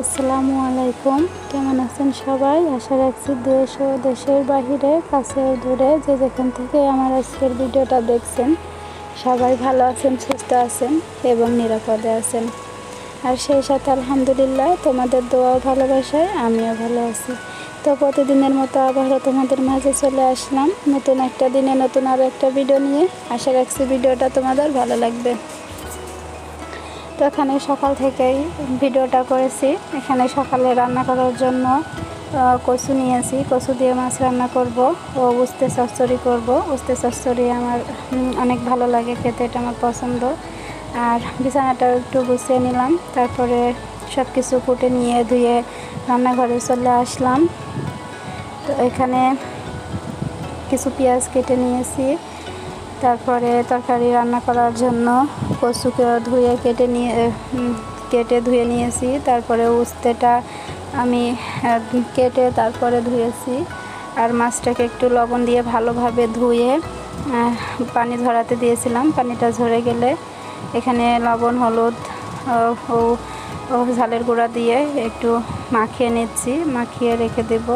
আসসালামু আলাইকুম। কেমন আছেন সবাই? আশা রাখছি দেশ ও দেশের বাহিরে, কাছে ও দূরে, যে যেখান থেকে আমার আজকের ভিডিওটা দেখছেন সবাই ভালো আছেন, সুস্থ আছেন এবং নিরাপদে আছেন। আর সেই সাথে আলহামদুলিল্লাহ তোমাদের দোয়া ও ভালোবাসায় আমিও ভালো আছি। তো প্রতিদিনের মতো আবারও তোমাদের মাঝে চলে আসলাম নতুন একটা দিনে নতুন আরও একটা ভিডিও নিয়ে। আশা রাখছি ভিডিওটা তোমাদের ভালো লাগবে। তো এখানে সকাল থেকেই ভিডিওটা করেছি। এখানে সকালে রান্না করার জন্য কচু নিয়েছি, কচু দিয়ে মাছ রান্না করব ও উস্তে চচ্চড়ি করব। উস্তে চচ্চড়ি আমার অনেক ভালো লাগে খেতে, এটা আমার পছন্দ। আর বিছানাটা একটু গুছিয়ে নিলাম, তারপরে সব কিছু কুটে নিয়ে ধুয়ে রান্নাঘরে চলে আসলাম। তো এখানে কিছু পেঁয়াজ কেটে নিয়েছি, তারপরে তরকারি রান্না করার জন্য কচুকে কেটে ধুয়ে নিয়েছি। তারপরে উস্তেটা আমি কেটে তারপরে ধুয়েছি। আর মাছটাকে একটু লবণ দিয়ে ভালোভাবে ধুয়ে পানি ঝরাতে দিয়েছিলাম। পানিটা ঝরে গেলে এখানে লবণ, হলুদ ও ঝালের গুঁড়া দিয়ে একটু মাখিয়ে নিচ্ছি, মাখিয়ে রেখে দেব।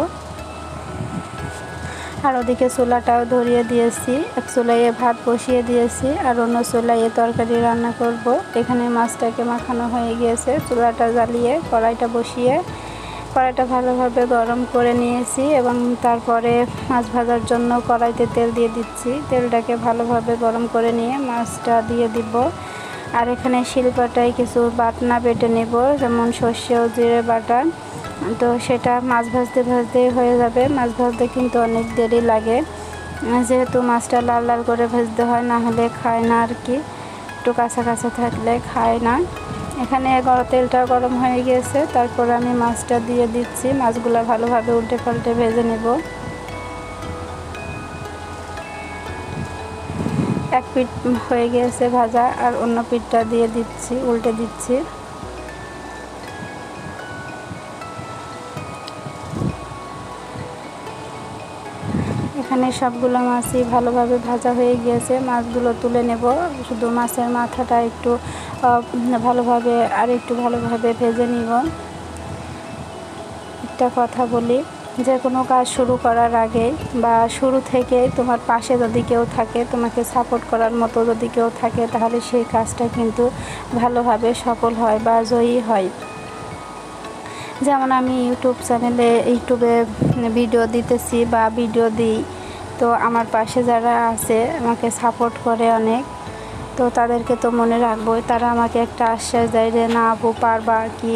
আর ওদিকে চুলাটাও ধরিয়ে দিয়েছি, এক চুলায় ভাত বসিয়ে দিয়েছি আর অন্য চুলায় তরকারি রান্না করব। এখানে মাছটাকে মাখানো হয়ে গিয়েছে। চুলাটা জ্বালিয়ে কড়াইটা ভালোভাবে গরম করে নিয়েছি এবং তারপরে মাছ ভাজার জন্য কড়াইতে তেল দিয়ে দিচ্ছি। তেলটাকে ভালোভাবে গরম করে নিয়ে মাছটা দিয়ে দিব। আর এখানে শিলপাটায় কিছু বাটনা বেটে নেব, যেমন সর্ষে ও জিরে বাটা। তো সেটা মাছ ভাজতে হয়ে যাবে। মাছ ভাজতে কিন্তু অনেক দেরি লাগে, যেহেতু মাছটা লাল লাল করে ভাজতে হয়, না হলে খায় না আর কি, একটু কাঁচা কাঁচা থাকলে খায় না। এখানে তেলটা গরম হয়ে গিয়েছে, তারপর আমি মাছটা দিয়ে দিচ্ছি। মাছগুলো ভালোভাবে উল্টে পাল্টে ভেজে নেব। এক পিঠ হয়ে গিয়েছে ভাজা, আর অন্য পিঠটা দিয়ে দিচ্ছি, উল্টে দিচ্ছি। এখানে সবগুলো মাছই ভালোভাবে ভাজা হয়ে গিয়েছে। মাছগুলো তুলে নেব, শুধু মাছের মাথাটা একটু ভালোভাবে ভেজে নিব। একটা কথা বলি, যে কোনো কাজ শুরু করার আগে বা শুরু থেকে তোমার পাশে যদি কেউ থাকে, তোমাকে সাপোর্ট করার মতো যদি কেউ থাকে, তাহলে সেই কাজটা কিন্তু ভালোভাবে সফল হয় বা জয়ী হয়। যেমন আমি ইউটিউবে ভিডিও দিতেছি বা ভিডিও দিই, তো আমার পাশে যারা আছে আমাকে সাপোর্ট করে অনেক, তো তাদেরকে তো মনে রাখবোই। তারা আমাকে একটা আশ্বাস দেয় যে না আপু পারবা, আর কি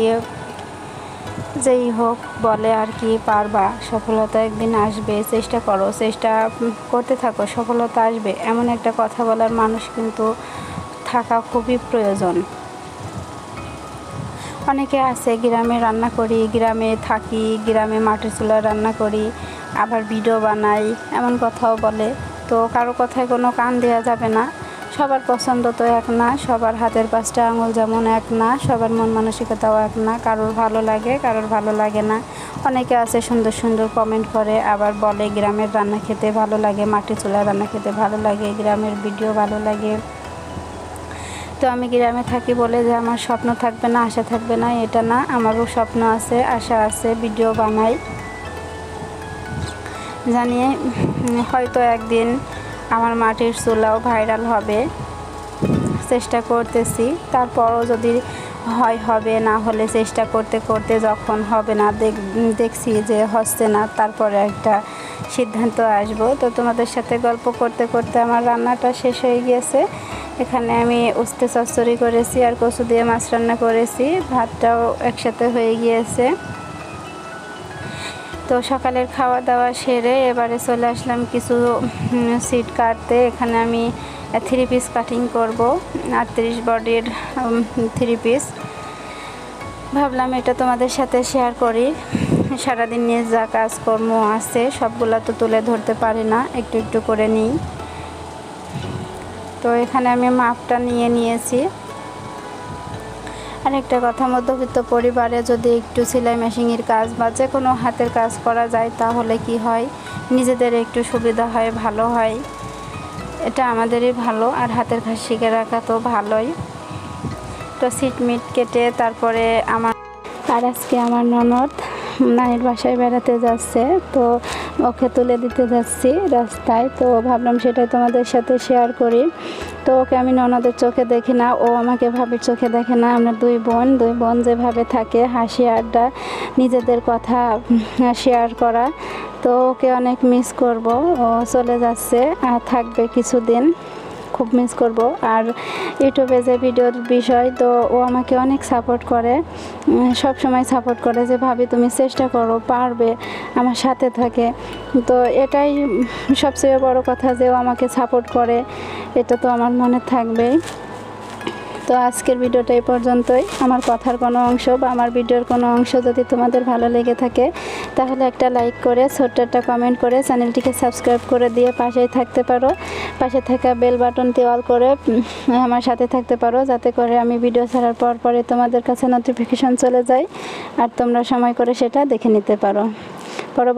যেই হোক বলে আর কি, পারবা, সফলতা একদিন আসবে, চেষ্টা করো, চেষ্টা করতে থাকো, সফলতা আসবে। এমন একটা কথা বলার মানুষ কিন্তু থাকা খুবই প্রয়োজন। অনেকে আছে গ্রামে রান্না করি, গ্রামে থাকি, গ্রামে মাটির চুলায় রান্না করি, আবার ভিডিও বানাই, এমন কথাও বলে। তো কারো কথায় কোনো কান দেওয়া যাবে না। সবার পছন্দ তো এক না, সবার হাতের পাঁচটা আঙুল যেমন এক না, সবার মন মানসিকতাও এক না। কারোর ভালো লাগে, কারোর ভালো লাগে না। অনেকে আছে সুন্দর সুন্দর কমেন্ট করে, আবার বলে গ্রামের রান্না খেতে ভালো লাগে, মাটির চুলায় রান্না খেতে ভালো লাগে, গ্রামের ভিডিও ভালো লাগে। তো আমি গ্রামে থাকি বলে যে আমার স্বপ্ন থাকবে না, আশা থাকবে না, এটা না। আমারও স্বপ্ন আছে, আশা আছে, ভিডিও বানাই, জানিয়ে হয়তো একদিন আমার মাটির চুলাও ভাইরাল হবে, চেষ্টা করতেছি। তারপরও যদি হবে, না হলে চেষ্টা করতে করতে যখন হবে না, দেখছি যে হচ্ছে না, তারপরে একটা সিদ্ধান্ত আসবো। তো তোমাদের সাথে গল্প করতে করতে আমার রান্নাটা শেষ হয়ে গিয়েছে। এখানে আমি উস্তে চচ্চড়ি করেছি আর কচু দিয়ে মাছ রান্না করেছি, ভাতটাও একসাথে হয়ে গিয়েছে। তো সকালের খাওয়া দাওয়া সেরে এবারে চলে আসলাম কিছু সিট কাটতে। এখানে আমি 3 পিস কাটিং করব, 38 বডির 3 পিস। ভাবলাম এটা তোমাদের সাথে শেয়ার করি। সারাদিন নিয়ে যা কাজকর্ম আছে সবগুলো তো তুলে ধরতে পারি না, একটু একটু করে নিই। তো এখানে আমি মাপটা নিয়েছি। আর একটা কথা, মধ্যবিত্ত পরিবারে যদি একটু সেলাই মেশিনের কাজ বা যে কোনো হাতের কাজ করা যায়, তাহলে কি হয়, নিজেদের একটু সুবিধা হয়, ভালো হয়। এটা আমাদেরই ভালো, আর হাতের কাজ শিখে রাখা তো ভালোই। তো সিট মিট কেটে তারপরে আর আজকে আমার ননদ নানির বাসায় বেড়াতে যাচ্ছে, তো ওকে তুলে দিতে যাচ্ছি রাস্তায়। তো ভাবলাম সেটাই তোমাদের সাথে শেয়ার করি। তো ওকে আমি ননদের চোখে দেখি না, ও আমাকে ভাবির চোখে দেখে না। আমরা দুই বোন যেভাবে থাকে, হাসি আড্ডা, নিজেদের কথা শেয়ার করা। তো ওকে অনেক মিস করব। ও চলে যাচ্ছে আর থাকবে কিছুদিন, খুব মিস করব। আর ইউটিউবে যে ভিডিওর বিষয়, তো ও আমাকে অনেক সাপোর্ট করে, সব সময় সাপোর্ট করে যে ভাবি তুমি চেষ্টা করো, পারবে, আমার সাথে থাকে। তো এটাই সবচেয়ে বড় কথা যে ও আমাকে সাপোর্ট করে, এটা তো আমার মনে থাকবেই। তো আজকের ভিডিওটা এই পর্যন্তই। আমার কথার কোনো অংশ বা আমার ভিডিওর কোনো অংশ যদি তোমাদের ভালো লেগে থাকে, তাহলে একটা লাইক করে, ছোট্ট একটা কমেন্ট করে চ্যানেলটিকে সাবস্ক্রাইব করে দিয়ে পাশেই থাকতে পারো। পাশে থাকা বেল বাটনটি অল করে আমার সাথে থাকতে পারো, যাতে করে আমি ভিডিও ছাড়ার পরে তোমাদের কাছে নোটিফিকেশন চলে যায় আর তোমরা সময় করে সেটা দেখে নিতে পারো। পরবর্তী